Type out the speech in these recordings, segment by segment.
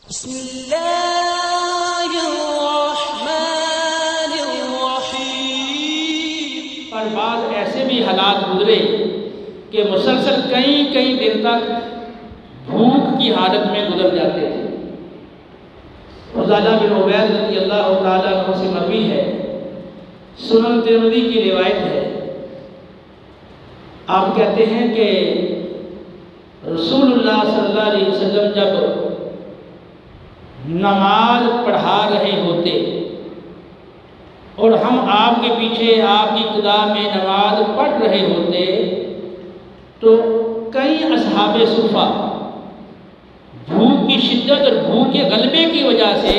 بسم اللہ الرحمن الرحیم۔ اور بعض ایسے بھی حالات گزرے کہ مسلسل کئی دن تک بھوک کی حالت میں گزر جاتے تھے۔ فضالہ بن عبید رضی اللہ تعالیٰ عنہ سے مروی ہے، سنن ترمذی کی روایت ہے، آپ کہتے ہیں کہ رسول اللہ صلی اللہ علیہ وسلم جب نماز پڑھا رہے ہوتے اور ہم آپ کے پیچھے آپ کی ابتدا میں نماز پڑھ رہے ہوتے تو کئی اصحاب صفہ بھوک کی شدت اور بھوک کے غلبے کی وجہ سے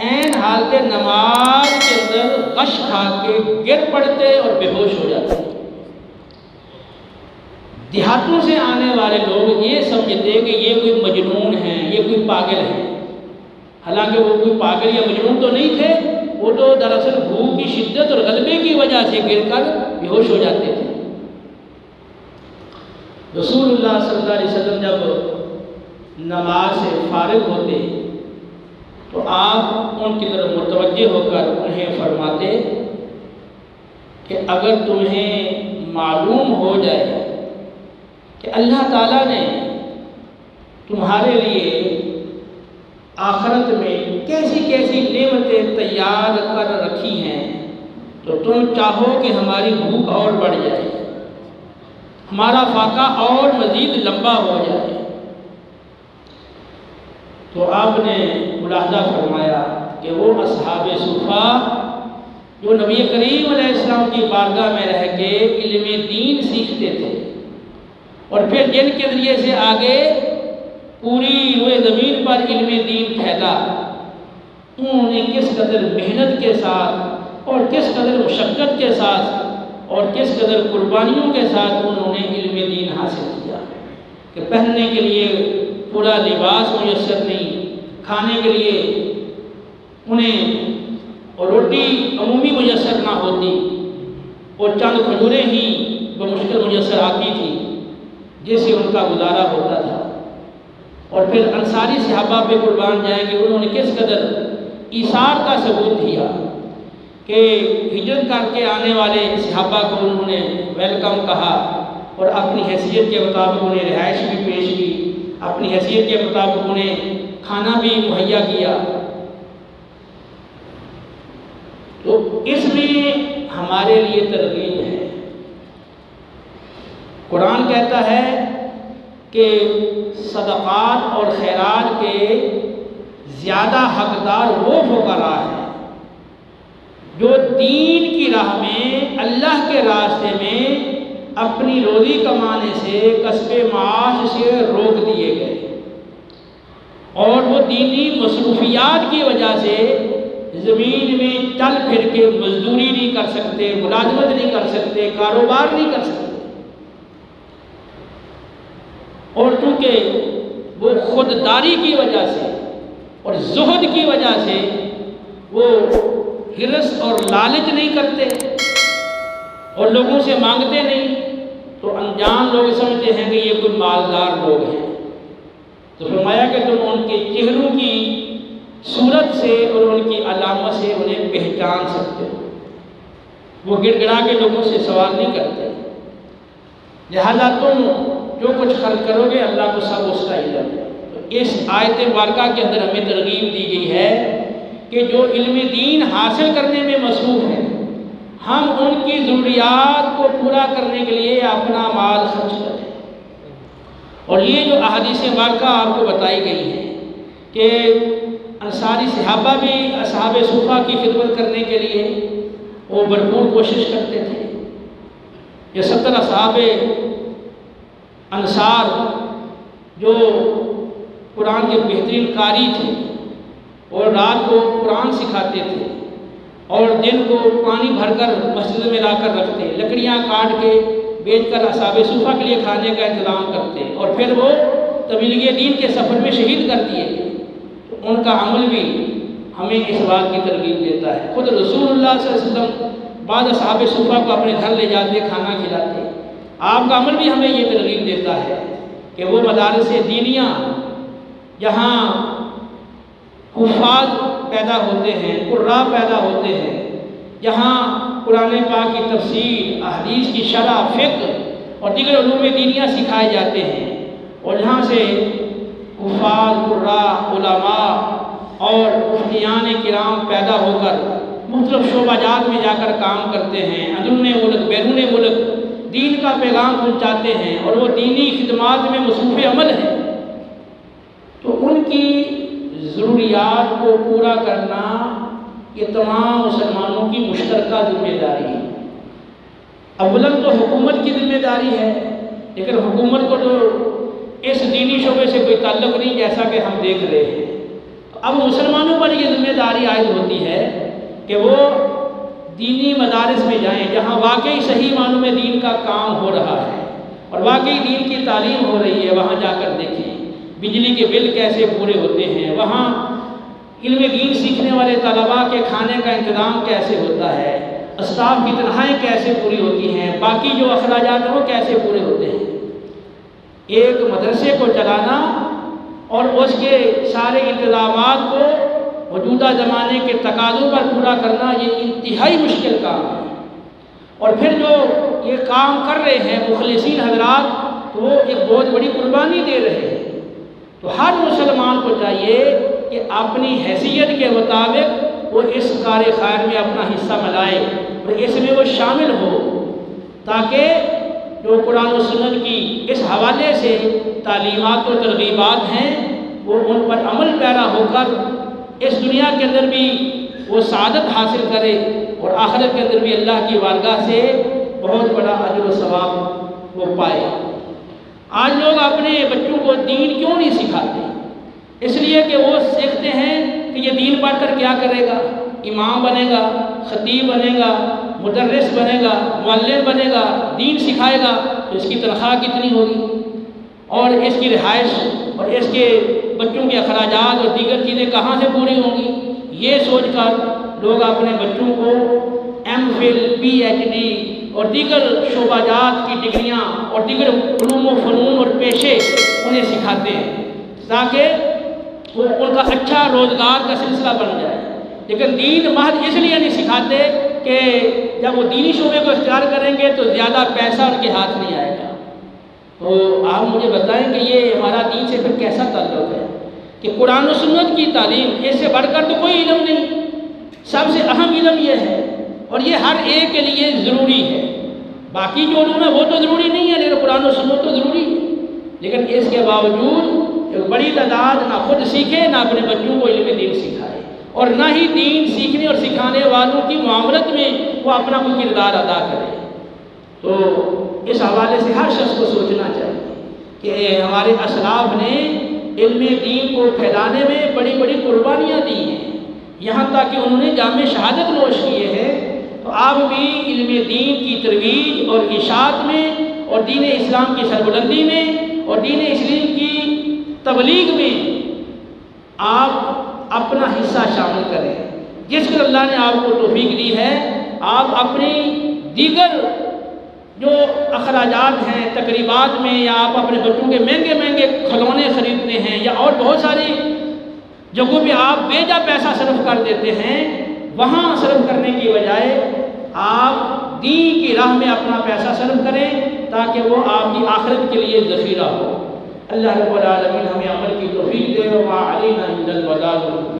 عین حالت نماز کے اندر غش کھا کے گر پڑتے اور بے ہوش ہو جاتے۔ دیہاتوں سے آنے والے لوگ یہ سمجھتے کہ یہ کوئی مجنون ہیں، یہ کوئی پاگل ہیں، حالانکہ وہ کوئی پاگل یا مجنون تو نہیں تھے، وہ تو دراصل بھوک کی شدت اور غلبے کی وجہ سے گر کر بے ہوش ہو جاتے تھے۔ رسول اللہ صلی اللہ علیہ وسلم جب نماز سے فارغ ہوتے تو آپ ان کی طرف متوجہ ہو کر انہیں فرماتے کہ اگر تمہیں معلوم ہو جائے کہ اللہ تعالیٰ نے تمہارے لیے آخرت میں کیسی نعمتیں تیار کر رکھی ہیں تو تم چاہو کہ ہماری بھوک اور بڑھ جائے، ہمارا فاقہ اور مزید لمبا ہو جائے۔ تو آپ نے ملاحظہ فرمایا کہ وہ اصحاب صفہ جو نبی کریم علیہ السلام کی بارگاہ میں رہ کے علم دین سیکھتے تھے اور پھر جن کے ذریعے سے آگے پوری روئے زمین پر علم دین پھیلا، انہوں نے کس قدر محنت کے ساتھ اور کس قدر مشقت کے ساتھ اور کس قدر قربانیوں کے ساتھ انہوں نے علم دین حاصل کیا کہ پہننے کے لیے پورا لباس میسر نہیں، کھانے کے لیے انہیں روٹی عمومی میسر نہ ہوتی اور چند کھجوریں ہی بمشکل میسر آتی تھی جس سے ان کا گزارا ہوتا تھا۔ اور پھر انصاری صحابہ پہ قربان جائیں کہ انہوں نے کس قدر ایثار کا ثبوت دیا کہ ہجرت کر کے آنے والے صحابہ کو انہوں نے ویلکم کہا اور اپنی حیثیت کے مطابق انہیں رہائش بھی پیش کی، اپنی حیثیت کے مطابق انہیں کھانا بھی مہیا کیا۔ تو اس میں ہمارے لیے ترغیب ہے۔ قرآن کہتا ہے کہ صدقات اور خیرات کے زیادہ حقدار وہ فقراء ہیں جو دین کی راہ میں اللہ کے راستے میں اپنی روزی کمانے سے کسب معاش سے روک دیے گئے اور وہ دینی مصروفیات کی وجہ سے زمین میں چل پھر کے مزدوری نہیں کر سکتے، ملازمت نہیں کر سکتے، کاروبار نہیں کر سکتے، اور چونکہ وہ خودداری کی وجہ سے اور زہد کی وجہ سے وہ حرص اور لالچ نہیں کرتے اور لوگوں سے مانگتے نہیں، تو انجان لوگ سمجھتے ہیں کہ یہ کوئی مالدار لوگ ہیں۔ تو فرمایا کہ تم ان کے چہروں کی صورت سے اور ان کی علامت سے انہیں پہچان سکتے ہو، وہ گڑ گڑا کے لوگوں سے سوال نہیں کرتے، لہذا تم جو کچھ خرچ کرو گے اللہ کو سب اس کا علم ہے۔ تو اس آیت مبارکہ کے اندر ہمیں ترغیب دی گئی ہے کہ جو علم دین حاصل کرنے میں مصروف ہیں ہم ان کی ضروریات کو پورا کرنے کے لیے اپنا مال خرچ کریں۔ اور یہ جو احادیث مبارکہ آپ کو بتائی گئی ہیں کہ انصاری صحابہ بھی اصحاب صفہ کی خدمت کرنے کے لیے وہ بھرپور کوشش کرتے تھے۔ یہ 70 اصحاب انصار جو قرآن کے بہترین قاری تھے اور رات کو قرآن سکھاتے تھے اور دن کو پانی بھر کر مسجد میں لا کر رکھتے، لکڑیاں کاٹ کے بیچ کر اصحاب صفہ کے لیے کھانے کا انتظام کرتے اور پھر وہ تبلیغ دین کے سفر میں شہید کر دیے گئے۔ تو ان کا عمل بھی ہمیں اس بات کی ترغیب دیتا ہے۔ خود رسول اللہ صلی اللہ علیہ وسلم بعض اصحاب صفہ کو اپنے گھر لے جاتے، کھانا کھلاتے۔ آپ کا عمل بھی ہمیں یہ ترغیب دیتا ہے کہ وہ مدارس دینیہ جہاں حفاظ پیدا ہوتے ہیں، قراء پیدا ہوتے ہیں، جہاں قرآن پاک کی تفسیر، احادیث کی شرح، فقہ اور دیگر علوم دینیہ سکھائے جاتے ہیں، اور جہاں سے حفاظ، قراء، علماء اور مفتیان کرام پیدا ہو کر مختلف شعبہ جات میں جا کر کام کرتے ہیں، اندرون ملک بیرون ملک دین کا پیغام پہنچاتے ہیں، اور وہ دینی خدمات میں مصروف عمل ہیں، تو ان کی ضروریات کو پورا کرنا یہ تمام مسلمانوں کی مشترکہ ذمہ داری ہے۔ اولاً تو حکومت کی ذمہ داری ہے، لیکن حکومت کو تو اس دینی شعبے سے کوئی تعلق نہیں، جیسا کہ ہم دیکھ رہے ہیں۔ اب مسلمانوں پر یہ ذمہ داری عائد ہوتی ہے کہ وہ دینی مدارس میں جائیں، جہاں واقعی صحیح معنوں میں دین کا کام ہو رہا ہے اور واقعی دین کی تعلیم ہو رہی ہے، وہاں جا کر دیکھیں بجلی کے بل کیسے پورے ہوتے ہیں، وہاں علم دین سیکھنے والے طلباء کے کھانے کا انتظام کیسے ہوتا ہے، اسٹاف کی تنخواہیں کیسے پوری ہوتی ہیں، باقی جو اخراجات ہیں وہ کیسے پورے ہوتے ہیں۔ ایک مدرسے کو چلانا اور اس کے سارے انتظامات کو موجودہ زمانے کے تقاضوں پر پورا کرنا یہ انتہائی مشکل کام ہے، اور پھر جو یہ کام کر رہے ہیں مخلصین حضرات، تو وہ ایک بہت بڑی قربانی دے رہے ہیں۔ تو ہر مسلمان کو چاہیے کہ اپنی حیثیت کے مطابق وہ اس کار خیر میں اپنا حصہ ملائے اور اس میں وہ شامل ہو، تاکہ جو قرآن و سنت کی اس حوالے سے تعلیمات و ترغیبات ہیں وہ ان پر عمل پیرا ہو کر اس دنیا کے اندر بھی وہ سعادت حاصل کرے اور آخرت کے اندر بھی اللہ کی بارگاہ سے بہت بڑا اجر و ثواب وہ پائے۔ آج لوگ اپنے بچوں کو دین کیوں نہیں سکھاتے؟ اس لیے کہ وہ سیکھتے ہیں کہ یہ دین پڑھ کر کیا کرے گا، امام بنے گا، خطیب بنے گا، مدرس بنے گا، معلم بنے گا، دین سکھائے گا، تو اس کی تنخواہ کتنی ہوگی اور اس کی رہائش اور اس کے بچوں کے اخراجات اور دیگر چیزیں کہاں سے پوری ہوں گی۔ یہ سوچ کر لوگ اپنے بچوں کو M Phil, P H D اور دیگر شعبہ جات کی ڈگریاں اور دیگر علوم و فنون اور پیشے انہیں سکھاتے ہیں تاکہ وہ ان کا اچھا روزگار کا سلسلہ بن جائے، لیکن دین محض اس لیے نہیں سکھاتے کہ جب وہ دینی شعبے کو اختیار کریں گے تو زیادہ پیسہ ان کے ہاتھ نہیں آئے گا۔ تو آپ مجھے بتائیں کہ یہ ہمارا دین سے پھر کیسا تعلق ہے کہ قرآن و سنت کی تعلیم، اس سے بڑھ کر تو کوئی علم نہیں، سب سے اہم علم یہ ہے اور یہ ہر ایک کے لیے ضروری ہے۔ باقی جو علوم ہے وہ تو ضروری نہیں ہے، لیکن قرآن و سنت تو ضروری ہے، لیکن اس کے باوجود ایک بڑی تعداد نہ خود سیکھے نہ اپنے بچوں کو علم دین سکھائے، اور نہ ہی دین سیکھنے اور سکھانے والوں کی معاملت میں وہ اپنا کوئی کردار ادا کرے۔ تو اس حوالے سے ہر شخص کو سوچنا چاہیے کہ ہمارے اسلاف نے علم دین کو پھیلانے میں بڑی بڑی قربانیاں دی ہیں، یہاں تک کہ انہوں نے جام شہادت نوش کیے ہیں۔ تو آپ بھی علم دین کی ترویج اور اشاعت میں اور دین اسلام کی سربلندی میں اور دین اسلام کی تبلیغ میں آپ اپنا حصہ شامل کریں۔ جس پر اللہ نے آپ کو توفیق دی ہے، آپ اپنی دیگر جو اخراجات ہیں تقریبات میں، یا آپ اپنے بچوں کے مہنگے مہنگے کھلونے خریدتے ہیں یا اور بہت ساری جگہوں پہ آپ بے جا پیسہ صرف کر دیتے ہیں، وہاں صرف کرنے کی بجائے آپ دین کی راہ میں اپنا پیسہ صرف کریں تاکہ وہ آپ کی آخرت کے لیے ذخیرہ ہو۔ اللہ رب العالمین ہمیں عمل کی توفیق دے، وما علینا الا البلاغ۔